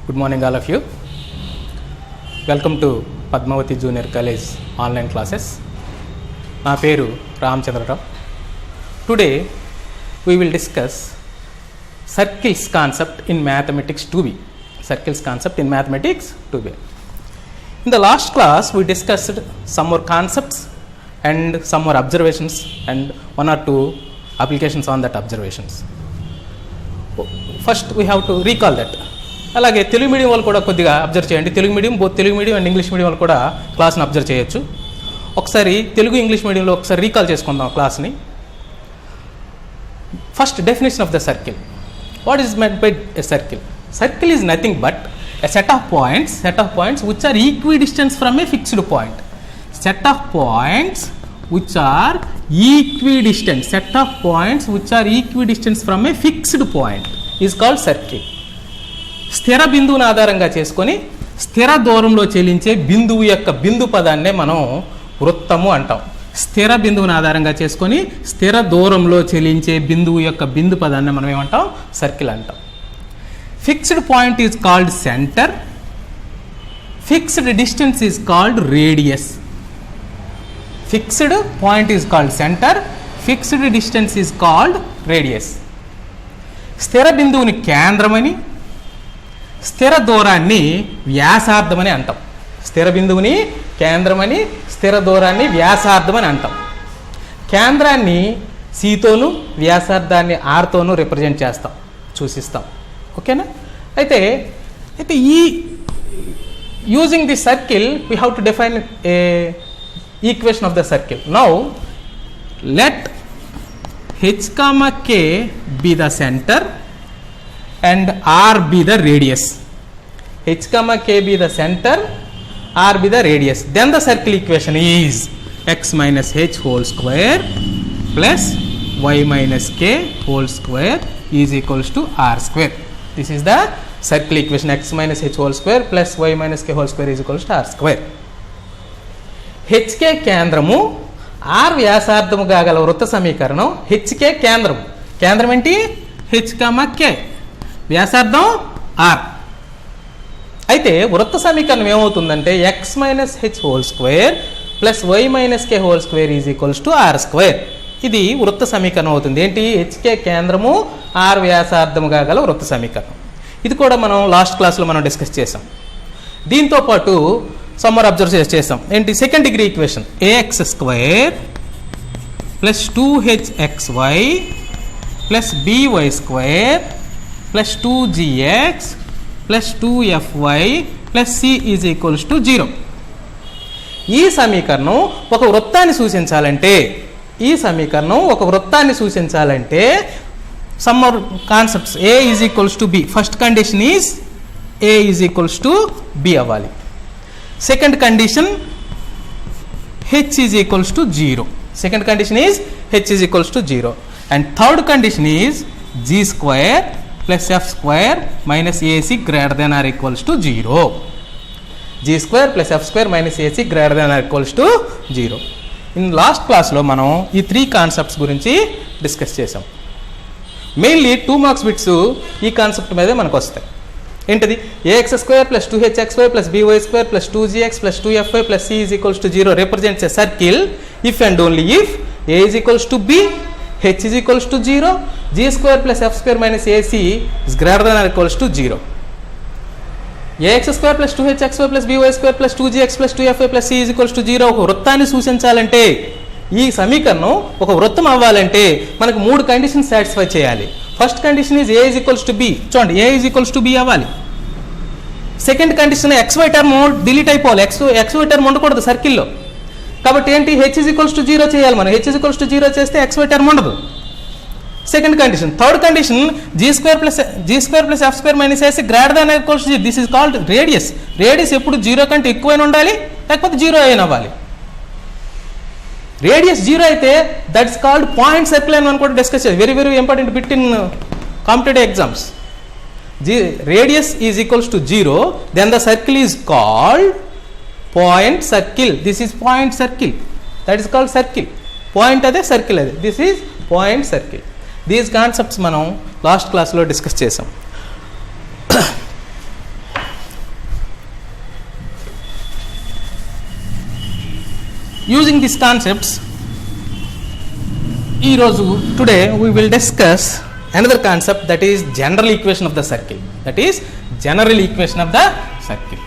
Good morning all of you. Welcome to Padmavati Junior College online classes. నా పేరు Ramachandra Rao. Today we will discuss circles concept in mathematics 2b. Circles concept in mathematics 2b. In the last class we discussed some more concepts and some more observations and one or two applications on that observations. First we have to recall that. అలాగే Telugu medium వాళ్ళు కూడా కొద్దిగా observe చేయండి. Telugu medium Telugu medium and English medium వాళ్ళు కూడా క్లాస్ని observe చేయొచ్చు. ఒకసారి Telugu English మీడియంలో ఒకసారి రీకాల్ చేసుకుందాం క్లాస్ని. First definition of the circle. What is meant by a circle? Circle is nothing but a set of points which are equidistant from a fixed point. Set of points which are equidistant from a fixed point is called circle. స్థిర బిందువుని ఆధారంగా చేసుకొని స్థిర దూరంలో చెలించే బిందువు యొక్క బిందు పదాన్నే మనం వృత్తము అంటాం. స్థిర బిందువుని ఆధారంగా చేసుకొని స్థిర దూరంలో చెలించే బిందువు యొక్క బిందు పదాన్ని మనం ఏమంటాం? సర్కిల్ అంటాం. Fixed point is called centre. Fixed distance is called radius. Fixed point is called centre, fixed distance is called radius. స్థిర బిందువుని కేంద్రమని, స్థిర దూరాన్ని వ్యాసార్థమని అంటాం. స్థిర బిందువుని కేంద్రమని, స్థిర దూరాన్ని వ్యాసార్థమని అంటాం. కేంద్రాన్ని సితోను, వ్యాసార్థాన్ని ఆర్తోను రిప్రజెంట్ చేస్తాం, సూచిస్తాం. ఓకేనా? అయితే ఈ using the circle we have to define A equation of the circle. Now let h comma k be the center and r be the radius. H comma k be the center, r be the radius. Then the circle equation is x minus h whole square plus y minus k whole square is equals to r square. This is the circle equation. X minus h whole square plus y minus k whole square is equals to r square. H k కేంద్రము, r వ్యాసార్థము కాగల వృత్త సమీకరణం. HK కేంద్రం, కేంద్రం ఏంటి? H comma కే, వ్యాసార్థం are. అయితే వృత్త సమీకరణం ఏమవుతుందంటే x minus h whole square plus y minus k whole square is equals to r square. ఇది వృత్త సమీకరణం అవుతుంది. ఏంటి? హెచ్కే కేంద్రము, ఆర్ వ్యాసార్థము కాగల వృత్త సమీకరణం. ఇది కూడా మనం లాస్ట్ క్లాస్లో మనం డిస్కస్ చేసాం. దీంతో పాటు సమ్మర్ అబ్జర్వ్ చేసాం. ఏంటి? Second degree equation a x square plus 2hxy plus b y square plus 2gx plus 2fy plus c is equals to 0. ఈ సమీకరణం ఒక వృత్తాన్ని సూచించాలంటే సమ్మర్ concepts a is equals to b. First condition is a is equals to b అవ్వాలి. Second condition h is equals to 0. Second condition is h is equals to 0. And third condition is g square plus f square minus ac greater than or equals to 0. g square plus f square minus ac greater than or equals to 0. In last class లో మనం ఈ 3 concepts గురించి discuss చేసాం. Mainly 2 marks bits ఈ concept మీదే మనకు వస్తాయి. ఏంటిది? A x square plus 2hxy plus b y square plus 2gx plus 2fy plus c is equals to 0 represents a circle if and only if a is equals to b, h is equals to 0, g square plus f square minus a c is greater than or equals to 0. A x square plus 2hxy plus b y square plus 2gx plus 2fy plus c is equals to 0 ఒక వృత్తాన్ని సూచించాలంటే, ఈ సమీకరణం ఒక వృత్తం అవ్వాలంటే మనకు 3 conditions satisfy చేయాలి. First condition is a is equals to B. చూడండి, ఏ ఈజ్ ఈక్వల్స్ టు బి అవ్వాలి. Second condition XY term delete అయిపోవాలి. ఎక్స్వై టర్మ్ ఉండకూడదు సర్కిల్లో. కాబట్టి ఏంటి? హెచ్ ఈజ్ ఈక్వల్స్ టు 0 చేయాలి మనం. హెచ్ ఈజ్ ఈక్వల్స్ టు 0 చేస్తే ఎక్స్వై టర్మ్ ఉండదు. Second condition. Third condition g square plus f square minus a c greater than or equals to 0. This is called radius. Radius ఎప్పుడు 0 కంటే ఎక్కువైనా ఉండాలి, లేకపోతే 0 అయినా అవ్వాలి. రేడియస్ 0 అయితే దట్స్ కాల్డ్ పాయింట్ సర్కిల్ అని మనం కూడా డిస్కస్ చేయాలి. Very very important bit in competitive exams. Radius is equals to 0, then the circle is called point circle. This is point circle. That is called circle. Point ade circle ade. This is point circle. These concepts మనం last క్లాస్లో discuss చేసాం. using these concepts, today we will discuss another concept, that is general equation of the circle. That is general equation of the circle.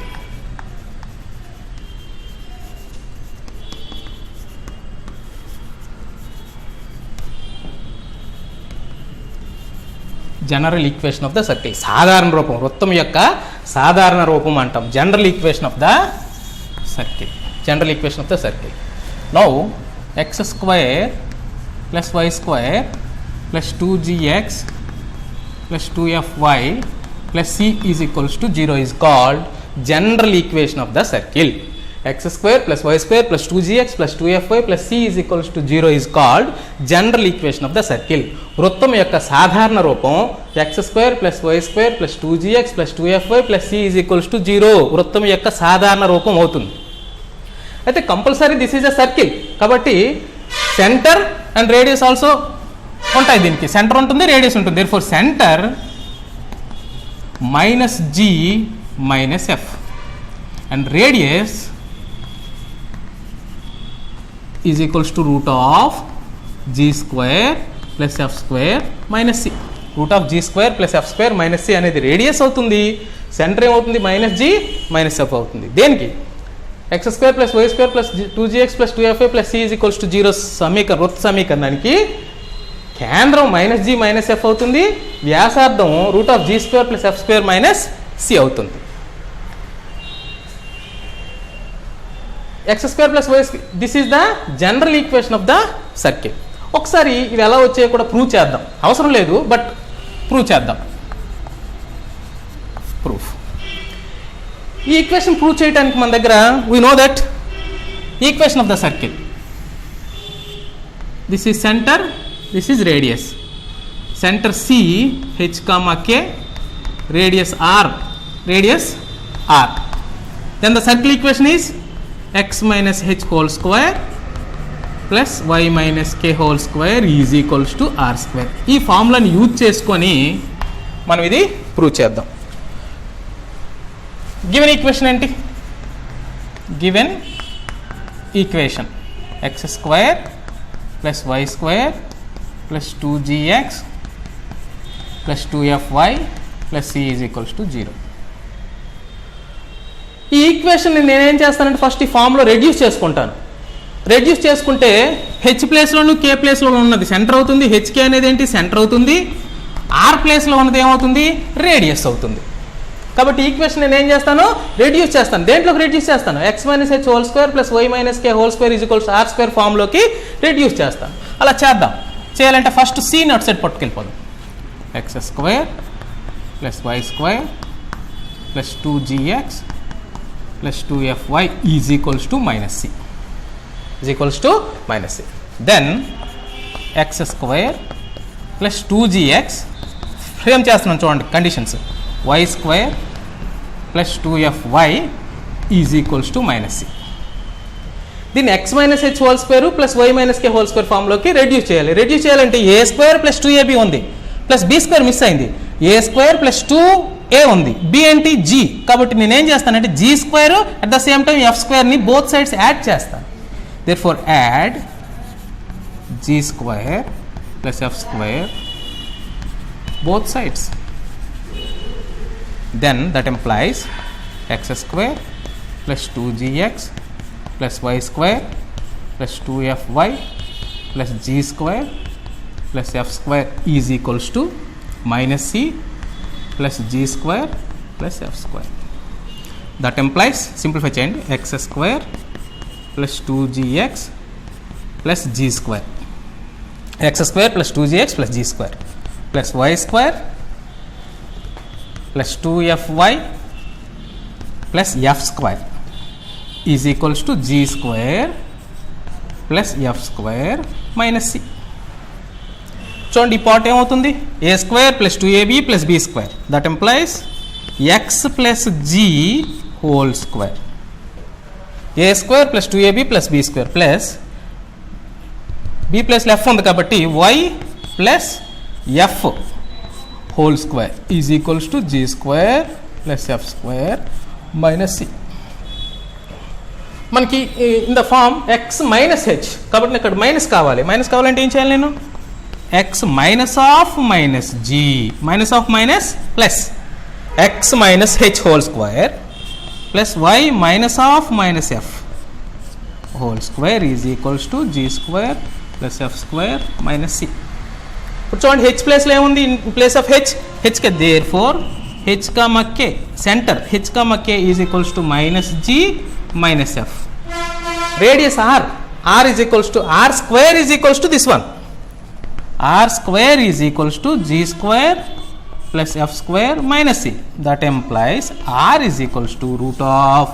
General equation of the circle, సాధారణ రూపం, వృత్తం యొక్క సాధారణ రూపం అంటాం. General equation of the circle, general equation of the circle. Now x square plus y square plus 2gx plus 2fy plus c is equals to 0 is called general equation of the circle. x square plus y square plus 2gx plus 2fy plus c is equals to 0 is called general equation of the circle. వృత్తం యొక్క సాధారణ రూపం x square plus y square plus 2gx plus 2fy plus c is equals to 0 వృత్తం యొక్క సాధారణ రూపం అవుతుంది. అయితే compulsory this is a circle కాబట్టి సెంటర్ అండ్ రేడియస్ ఆల్సో ఉంటాయి. దీనికి సెంటర్ ఉంటుంది, రేడియస్ ఉంటుంది. Therefore centre minus g minus f and radius is equals to root of g square plus f square minus c. root of g square plus f square minus c అనేది radius అవుతుంది. Centre ఏమవుతుంది? Minus g minus f అవుతుంది. దేనికి? x square plus y square plus 2gx plus 2fy plus c is equals to 0 వృత్త సమీకరణానికి కేంద్రం minus g minus f అవుతుంది, వ్యాసార్థం root of g square plus f square minus c అవుతుంది. x square plus y square, this is the general equation of the circle. ఒకసారి ఇవి ఎలా వచ్చాయో కూడా ప్రూవ్ చేద్దాం. అవసరం లేదు బట్ ప్రూవ్ చేద్దాం. ప్రూఫ్. ఈ ఈక్వేషన్ ప్రూవ్ చేయడానికి మన దగ్గర we know that equation of the circle, this is center, this is radius. Center c h comma k, radius r, radius r. Then the circle equation is x minus h whole square plus y minus k whole square is equals to r square. ఈ ఫార్ములాని use చేసుకొని మనం ఇది prove చేద్దాం. Given equation ఏంటి? Given equation x square plus y square plus 2gx plus 2fy plus c is equals to 0. ఈ equation నేనేం చేస్తానంటే first ఈ ఫామ్లో రెడ్యూస్ చేసుకుంటాను. రెడ్యూస్ చేసుకుంటే హెచ్ ప్లేస్లోను కే ప్లేస్లో ఉన్నది సెంటర్ అవుతుంది. హెచ్కే అనేది ఏంటి? సెంటర్ అవుతుంది. ఆర్ ప్లేస్లో ఉన్నది ఏమవుతుంది? రేడియస్ అవుతుంది. కాబట్టి ఈక్వేషన్ నేను ఏం చేస్తాను? రెడ్యూస్ చేస్తాను. దేంట్లోకి రెడ్యూస్ చేస్తాను? X minus h whole square plus y minus k whole square is equals r square ఫామ్లోకి రెడ్యూస్ చేస్తాను. అలా చేద్దాం. చేయాలంటే ఫస్ట్ సి అటు సైడ్ పట్టుకెళ్ళిపోదాం. X square plus y square plus 2gx plus 2fy is equals to minus c, is equals to minus c. Then x square plus 2gx frame చేస్తున్నాం చూడండి conditions. y square plus 2fy is equals to minus c. దీన్ని x minus h whole square plus y minus k whole square ఫామ్లోకి reduce చేయాలి. Reduce చేయాలంటే a square plus 2ab ఉంది plus b square miss అయింది, a square plus 2a ఉంది, b ఏంటి? g. కాబట్టి నేనేం చేస్తానంటే g square at the same time f స్క్వేర్ని బోత్ సైడ్స్ యాడ్ చేస్తాను. Therefore add g square plus f square both sides. Then that implies x square plus 2gx plus y square plus 2fy plus g square plus f square is equals to minus c plus g square plus f square. That implies, simplify చేయండి, x square plus 2gx plus g square, x square plus 2gx plus g square plus y square plus 2fy plus f square is equals to g square plus f square minus c. చూడండి ఈ part ఏమవుతుంది? A square plus 2ab plus b square. That implies x plus g whole square. A square plus 2ab plus b square plus b plus f ఉంది కాబట్టి y plus f whole square is equals to g square plus f square minus c. మనకి in the form x minus h, కాబట్టి ఇక్కడ minus కావాలంటే ఏం చేయాలి నేను, x minus of minus g minus of minus plus X minus h whole square plus y minus of minus f whole square is equals to g square plus f square minus c. ఇప్పుడు చూడండి h ప్లేస్లో ఏముంది, in place of h k therefore h comma k center h comma k is equals to minus g minus f. Radius r is equals to r square is equals to this one, r square is equals to g square plus f square minus C. That implies r is equals to root of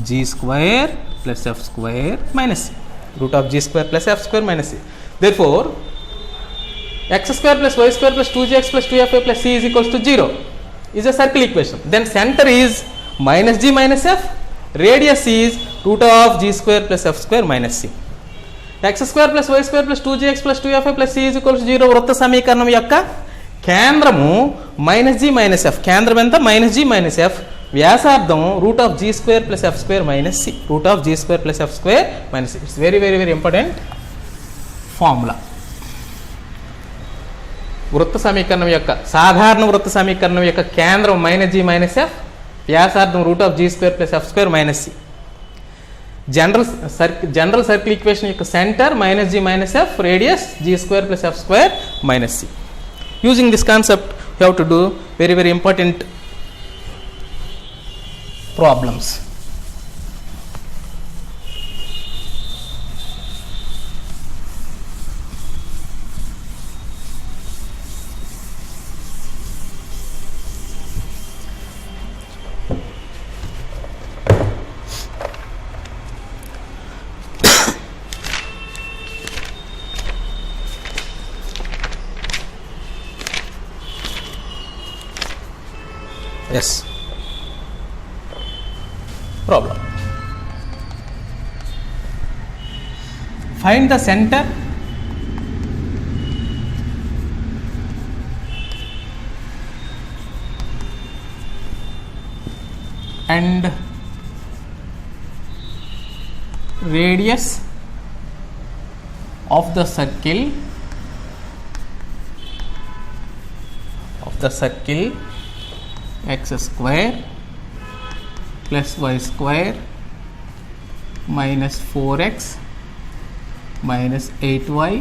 g square plus f square minus c, root of g square plus f square minus c. Therefore, x square plus y square plus 2gx plus 2fa plus c is equals to 0 is a circle equation. Then center is minus g minus f, radius is root of g square plus f square minus c. x square plus y square plus 2gx plus 2fa plus c is equals to 0 వృత్త సమీకరణం యొక్క కేంద్రము minus g minus f, కేంద్రం ఎంత minus g minus f, వ్యాసార్థం root of g square plus f square minus c, root of g square plus f square minus c. It's very very very important formula. వృత్త సమీకరణం యొక్క సాధారణ వృత్త సమీకరణం యొక్క కేంద్రం మైనస్ జీ మైనస్ ఎఫ్, వ్యాసార్థం root of g square plus f square minus c. General circle equation యొక్క centre minus g minus f, radius g square plus f square minus c. Using this concept, you have to do very very important problems. Yes. Problem. Find the center and radius of the circle x square plus y square minus 4x minus 8y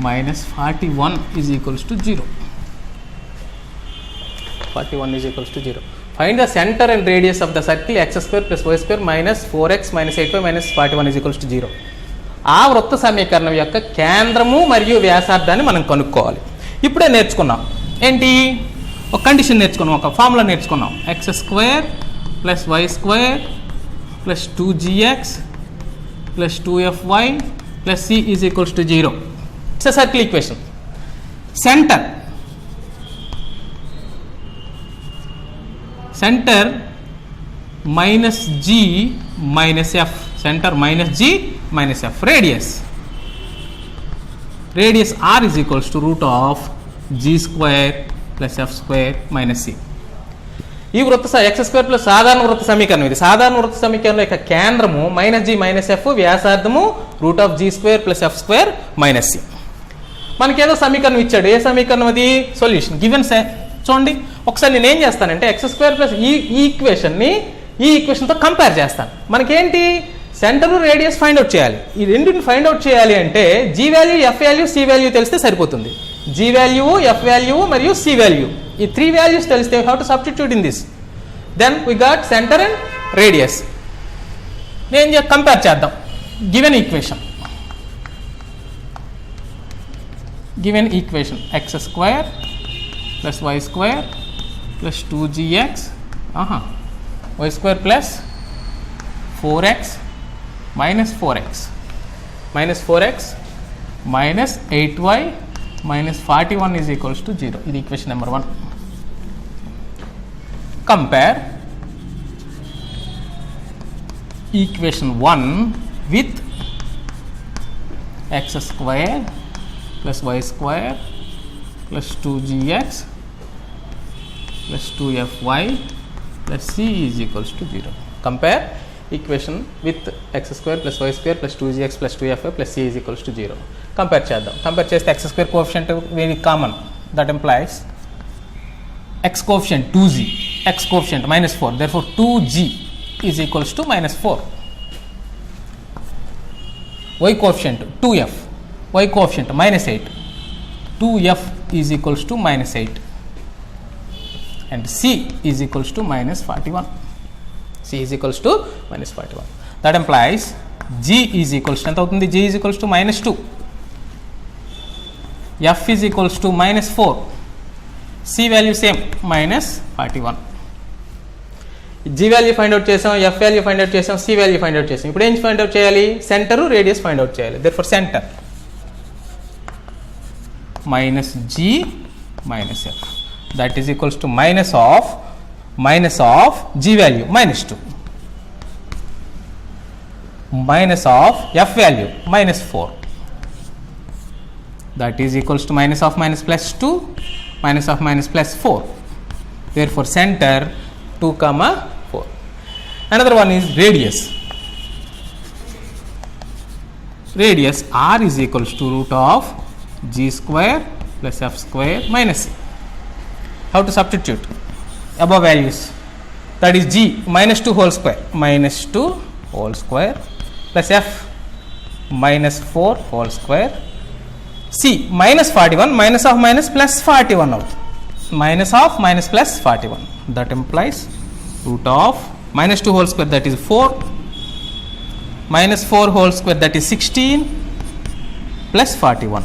minus 41 is equals to 0. 41 is equals to 0. Find the center and radius of the circle x square plus y square minus 4x minus 8y minus 41 is equals to 0. ఆ వృత్త సమీకరణం యొక్క కేంద్రము మరియు వ్యాసార్థాన్ని మనం కనుక్కోవాలి. ఇప్పుడే నేర్చుకున్నాం ఏంటి, ఒక కండిషన్ నేర్చుకున్నాం, ఒక ఫార్ములా నేర్చుకున్నాం. X square plus y square plus 2gx plus 2fy plus c is equals to 0. It's a circle equation. Center minus g minus f, center minus g minus f. Radius r is equals to root of g square plus f square minus c. ఈ వృత్త X square plus సాధారణ వృత్త సమీకరణం, ఇది సాధారణ వృత్త సమీకరణం యొక్క కేంద్రము మైనస్ జీ మైనస్ ఎఫ్, వ్యాసార్థము root of g square plus f square minus c. మనకేదో సమీకరణం ఇచ్చాడు, ఏ సమీకరణం అది, సొల్యూషన్ గివెన్. చూడండి ఒకసారి నేను ఏం చేస్తానంటే ఎక్స్ స్క్వేర్ ప్లస్ ఈ ఈక్వేషన్తో కంపేర్ చేస్తాను. మనకేంటి, సెంటర్ రేడియస్ ఫైండ్ అవుట్ చేయాలి. ఈ రెండింటిని ఫైండ్ అవుట్ చేయాలి అంటే g value, f value, c value తెలిస్తే సరిపోతుంది. జీ వాల్యూ, ఎఫ్ వాల్యూ మరియు సి వాల్యూ, ఈ 3 వాల్యూస్ తెలిస్తే how to substitute in this. Then we got center and radius. నేను కంపేర్ చేద్దాం. Given equation x square plus y square plus 2gx y square plus 4x minus 4x minus 8y minus 41 is equals to 0. This is equation number 1. Compare equation 1 with x square plus y square plus 2gx plus 2fy plus c is equals to 0. Compare equation with x square plus y square plus 2gx plus 2fy plus c is equals to 0. Compare చేద్దాం. Compare చేస్తే x square coefficient very common, that implies x coefficient 2g, x coefficient -4, therefore 2g is equals to -4. y coefficient 2f, y coefficient -8, 2f is equals to -8, and c is equals to -41. c is equals to -41. That implies g is equals to ఎంత అవుతుంది? g is equals to -2, f is equals to -4, c value same -41. g value find out చేసాం, f value find out చేసాం, c value find out చేసాం. ఇప్పుడు ఏం find out చేయాలి? Centre radius find out చేయాలి. Therefore centre -g -f, that is equals to minus of g value -2, minus of f value -4, that is equals to minus of minus plus 2, minus of minus plus 4. Therefore center 2, 4. Another one is radius. Radius r is equals to root of g square plus f square minus c. How to substitute above values? That is g -2 whole square, -2 whole square plus f -4 whole square, c -41, minus of minus plus 41 out, minus of minus plus 41. That implies root of -2 whole square, that is 4, -4 whole square, that is 16, plus 41,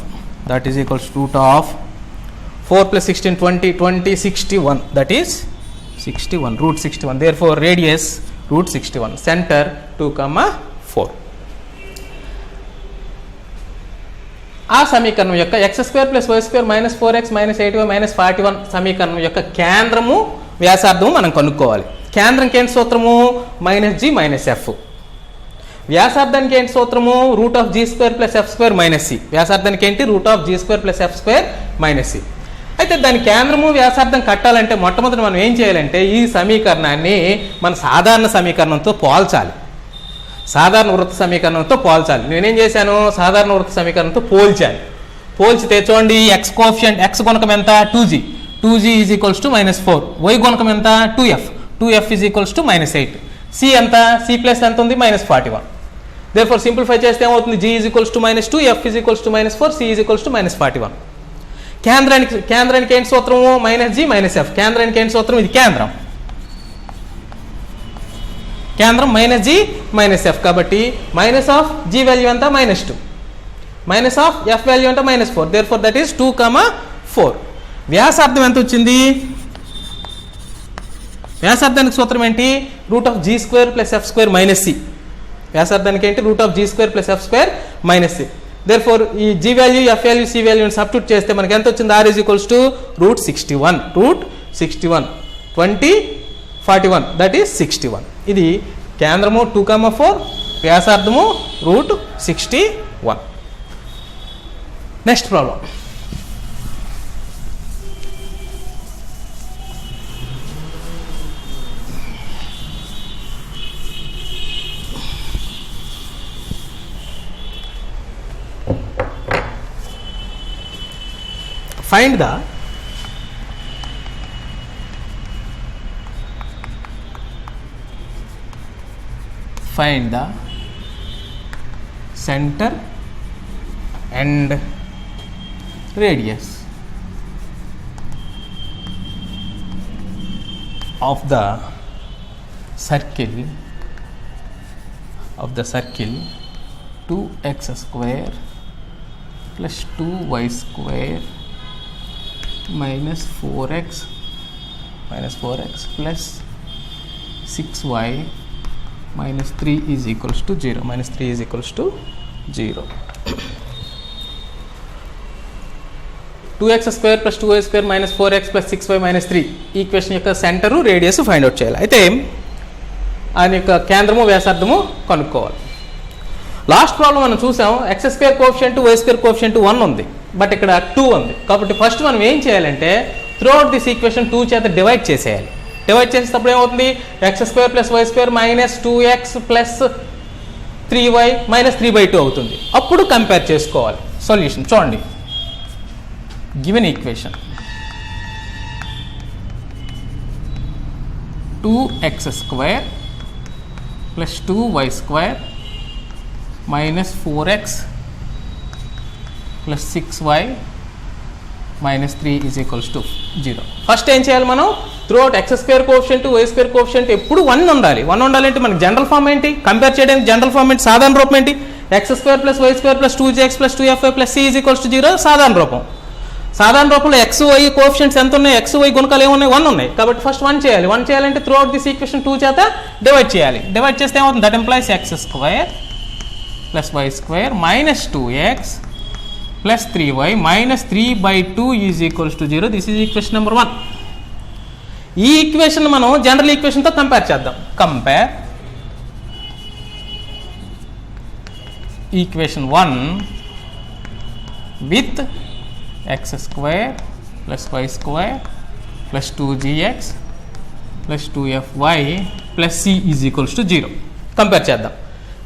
that is equals to root of 4 plus 16, 20, 20, 61, that is 61, root 61. Therefore radius root 61, center 2, 4. ఆ సమీకరణం యొక్క x² + y² -4x -8y -41 సమీకరణం యొక్క కేంద్రము వ్యాసార్థము మనం కనుక్కోవాలి. కేంద్రంకి ఏంటి సూత్రము? -g -f. వ్యాసార్థానికి ఏంటి సూత్రము? √g² + f² - c. వ్యాసార్థానికి ఏంటి? √g² + f² - c. అయితే దాని కేంద్రము వ్యాసార్థం కట్టాలంటే మొట్టమొదటి మనం ఏం చేయాలంటే ఈ సమీకరణాన్ని మన సాధారణ సమీకరణంతో పోల్చాలి. సాధారణ వృత్త సమీకరణంతో పోల్చాలి. నేనేం చేశాను? సాధారణ వృత్త సమీకరణంతో పోల్చాను. పోల్చితే చూడండి, x కోఎఫిషియంట్, x గుణకం ఎంత? 2g, 2g is equals to -4. y గుణకం ఎంత? 2f, 2f is equals to -8. c ఎంత? c ప్లస్ ఎంత ఉంది? -41. దేర్ఫోర్ సింప్లిఫై చేస్తే ఏమవుతుంది? g is equals to -2, f is equals to -4, c is equals to -41. కేంద్రానికి ఏంటి సూత్రము? -g -f. కేంద్రానికి ఏంటి సూత్రం? ఇది కేంద్రం -g -f. కాబట్టి మైనస్ ఆఫ్ g వాల్యూ ఎంత? -2, మైనస్ ఆఫ్ f వాల్యూ ఎంత? -4. Therefore that is 2, 4. వ్యాసార్థం ఎంత వచ్చింది? వ్యాసార్థానికి సూత్రం ఏంటి? √g² + f² - c. వ్యాసార్థానికి ఏంటి? √g² + f² - c. దేర్ఫోర్ ఈ g value, f value, c వాల్యూని సబ్స్టిట్యూట్ చేస్తే మనకి ఎంత వచ్చింది? r is equals to √61, 20, 41, that is 61. ఇది కేంద్రము 2, 4, వ్యాసార్థము √61. Next problem. Find the center and radius of the circle 2x² plus 2y² minus 4x plus 6y minus 3 is equals to 0. Minus 3 is equals to 0. 2x² plus 2y² minus 4x plus 6y minus 3 equation యొక్క centre radius find out చేయాలి. అయితే ఆయన యొక్క కేంద్రము వ్యాసార్థము కనుక్కోవాలి. Last problem మనం చూసాం, x² coefficient y² coefficient 1 ఉంది, బట్ ఇక్కడ 2 ఉంది. కాబట్టి ఫస్ట్ మనం ఏం చేయాలంటే త్రూ అవుట్ దిస్ ఈక్వేషన్ 2 చేత డివైడ్ చేసేయాలి. డివైడ్ చేసేటప్పుడు ఏమవుతుంది, x square plus y square minus 2x plus 3y minus 3/2 అవుతుంది. అప్పుడు కంపేర్ చేసుకోవాలి. సొల్యూషన్ చూడండి, given equation 2x square plus 2y square minus 4x plus 6y minus 3 is equals to 0. First ఏం చేయాలి మనం, throughout x square coefficient y square coefficient ఎప్పుడు 1 ఉండాలి. 1 ఉండాలంటే మనకి జనరల్ ఫామ్ ఏంటి, కంపేర్ చేయడానికి జనరల్ ఫామ్ ఏంటి, సాధారణ రూపం ఏంటి, x square plus y square plus 2gx plus 2fy plus c is equals to 0 సాధారణ రూపం. సాధారణ రూపంలో ఎక్స్ వై కోఎఫిషియంట్స్ ఎంత ఉన్నాయి, ఎక్స్ వై గుణకాలు ఏమున్నాయి, 1 ఉన్నాయి. కాబట్టి ఫస్ట్ 1 చేయాలి. 1 చేయాలంటే త్రూ అవుట్ దిస్ ఈక్వేషన్ 2 చేత డివైడ్ చేయాలి. డివైడ్ చేస్తే ఏమవుతుంది, that implies x square plus y square minus 2x plus 3y minus 3/2 is equals to 0. This is equation number 1. ఈ ఈక్వేషన్ మనం జనరల్ ఈక్వేషన్తో కంపేర్ చేద్దాం. Compare equation 1 with x square plus y square plus 2gx plus 2fy plus c is equals to 0. Compare చేద్దాం.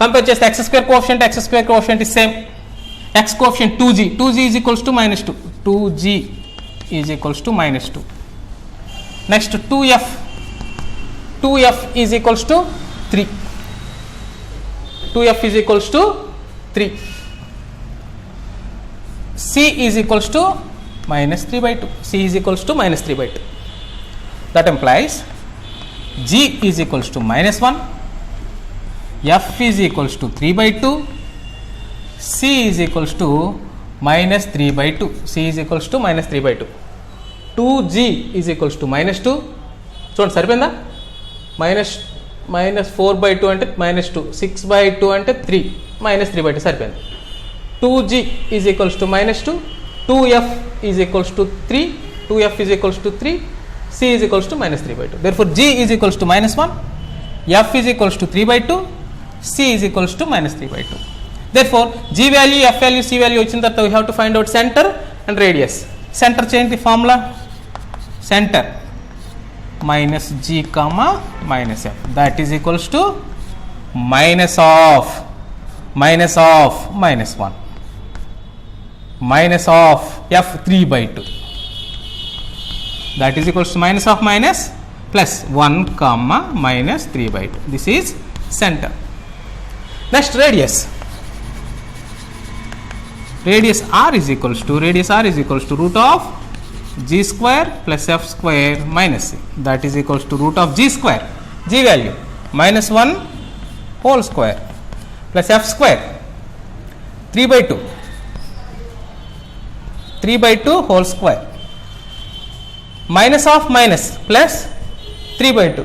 Compare చేస్తే x square coefficient is same. x coefficient 2g is equals to minus 2. 2g is equals to minus 2. Next 2f is equals to 3. 2f is equals to 3. c is equals to minus 3/2. c is equals to minus 3/2. That implies g is equals to minus 1. f is equals to 3/2. c is equals to minus 3/2. c is equals to minus 3/2. 2g is equals to minus 2. చూడండి సరిపోయిందా, minus 4/2 అంటే minus 2, 6/2 అంటే 3, minus 3/2 సరిపోయింది. 2g is equals to minus 2. 2f is equals to 3. 2f is equals to 3. c is equals to minus 3/2. Therefore g is equals to minus 1. f is equals to 3/2. c is equals to minus 3/2. Therefore g value, f value, c value వచ్చిన తర్వాత we have to find out center and radius. Center చేయండి formula, center minus g comma minus f, that is equals to minus of minus 1 minus of f 3/2, that is equals to minus of minus plus 1 comma minus 3/2. This is center. Next radius. Radius r is equals to root of g square plus f square minus c, that is equals to root of g square, g value minus 1 whole square plus f square 3/2 whole square minus of minus plus 3/2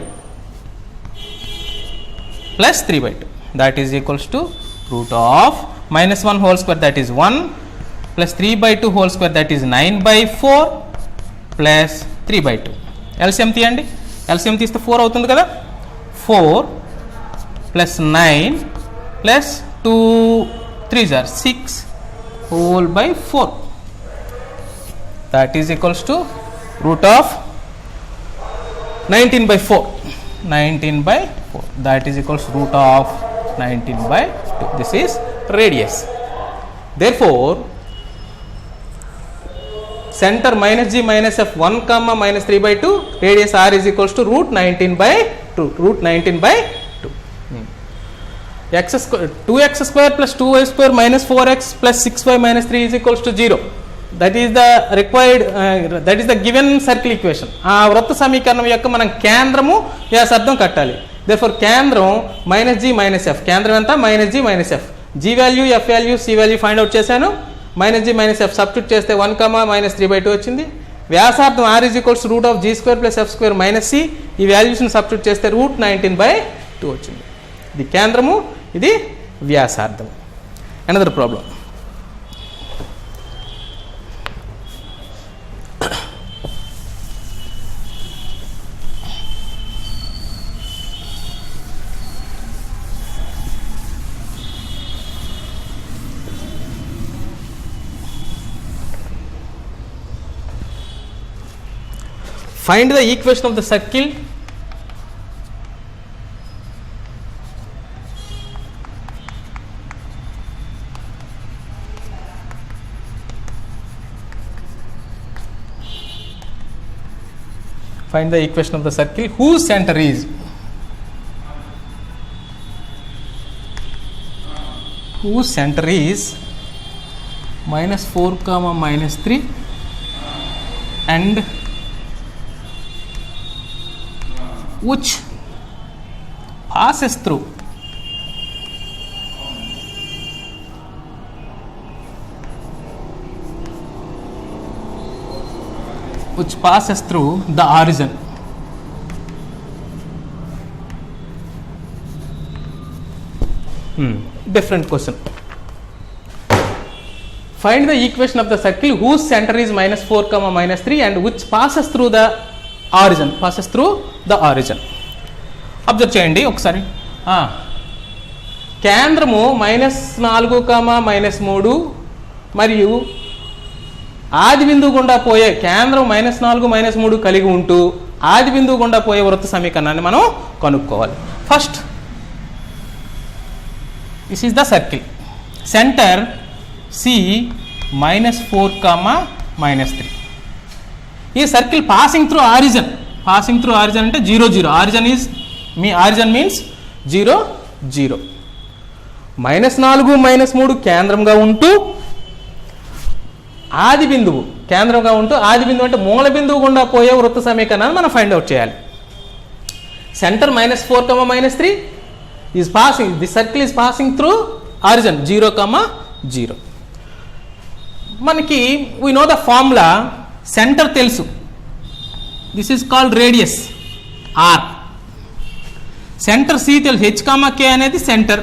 plus 3/2, that is equals to root of minus 1 whole square, that is 1 plus 3/2 whole square, that is 9/4 plus 3/2. LCM తీయండి, LCM తీస్తే 4 అవుతుంది కదా. 4 plus 9 plus 2 3s are 6 whole by 4, that is equals to root of 19/4. 19/4, that is equals to root of 19/2. This is radius. Therefore center minus g minus f 1 comma minus 3/2, radius r is equals to root 19/2. 2x square plus 2y square minus 4x plus 6y minus 3 is equals to 0. That is the required that is the given circle equation. ఆ వృత్త సమీకరణం యొక్క మనం కేంద్రము వ్యాసార్థం కట్టాలి. Therefore కేంద్రం minus g minus f, కేంద్రం ఎంత minus g minus f, g value, f value, c value find out చేశాను. Minus g minus f substitute చేస్తే 1 comma minus 3/2 వచ్చింది. వ్యాసార్థం r is equals to root of g square plus f square minus c, ఈ వాల్యూస్ని substitute చేస్తే root 19/2 వచ్చింది. ఇది కేంద్రము, ఇది వ్యాసార్థం. Another problem. Find the equation of the circle Find the equation of the circle whose center is minus 4 comma minus 3 and which passes through the origin. Different question. Find the equation of the circle whose center is minus 4 comma minus 3 and which passes through the origin. Observe చేయండి ఒకసారి. కేంద్రము -4, -3 మరియు ఆది బిందువు గుండా పోయే కేంద్రం -4, -3 కలిగి ఉంటూ ఆది బిందువు గుండా పోయే వృత్త సమీకరణాన్ని మనం కనుక్కోవాలి. First this is the circle. Centre C -4, -3. ఈ సర్కిల్ పాసింగ్ త్రూ ఆరిజిన్ అంటే 0, 0. Origin means 0, 0. -4, -3 కేంద్రంగా ఉంటూ ఆది బిందువు అంటే మూల బిందువు గుండా పోయే వృత్త సమీకరణాన్ని మనం ఫైండ్ అవుట్ చేయాలి. Centre -4, -3 is passing, the circle is passing through origin 0, 0. మనకి we know the formula. Centre తెలుసు, this is called radius r. Centre c తెలుసు, H, K అనేది సెంటర్.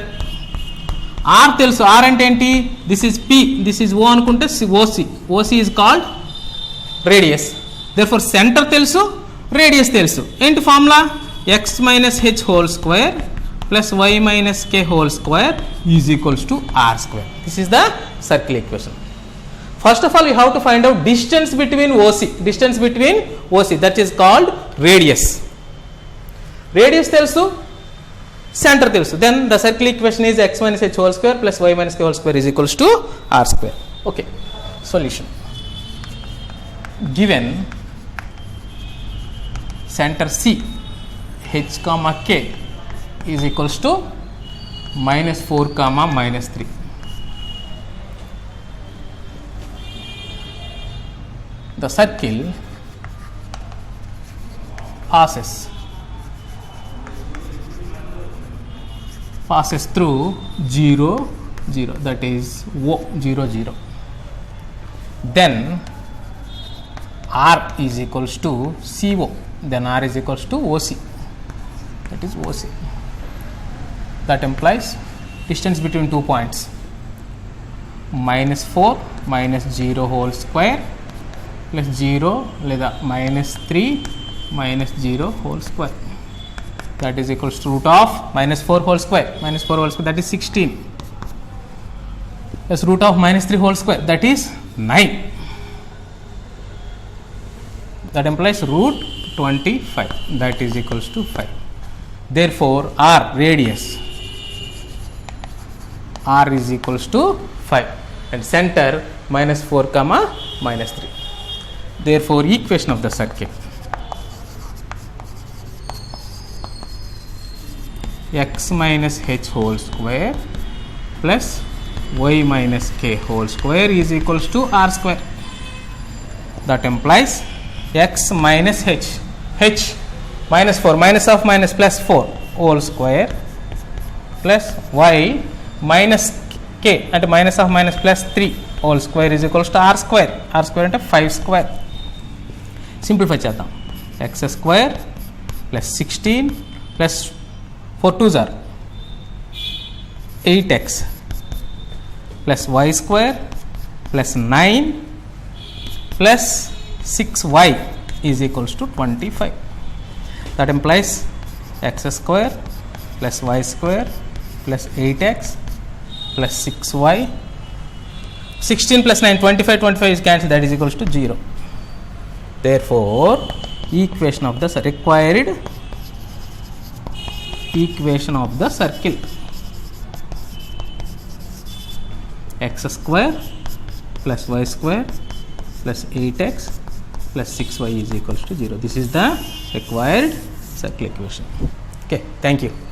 ఆర్ తెలుసు, ఆర్ అంటే ఏంటి? This is p, this is o అనుకుంటే OC is called radius. Therefore centre తెలుసు, రేడియస్ తెలుసు. ఏంటి formula? x - h whole square plus y - k whole square is equals to r square. This is the circle equation. First of all, you have to find out distance between OC, that is called radius. Radius తెలుసు, center తెలుసు. Then the circle equation is x - h whole square plus y - k whole square is equals to r square. Okay, solution. Given center C h, k is equals to -4, -3. The circle passes through 0, 0, that is O, 0, 0. Then R is equals to CO, then R is equals to OC, that is OC. That implies distance between 2 points -4 - 0 whole square plus 0 లేదా -3 - 0 whole square, that is equals to root of -4 whole square, that is 16 plus root of -3 whole square, that is 9. That implies root 25, that is equals to 5. Therefore R, radius R is equals to 5 and center -4, -3. Therefore equation of the circle x - h whole square plus y - k whole square is equals to r square. That implies x minus h -4 minus of minus plus 4 whole square plus y minus k అంటే minus of minus plus 3 whole square is equals to r square అంటే 5 square. Simplify చేద్దాం. x square plus 16 plus 4 2s are 8x plus y square plus 9 plus 6y is equals to 25. That implies x square plus y square plus 8x plus 6y, 16 plus 9 25 is cancelled, that is equals to 0. Therefore equation of the required equation of the circle x square plus y square plus 8x plus 6y is equals to 0. This is the required circle equation. Okay, thank you.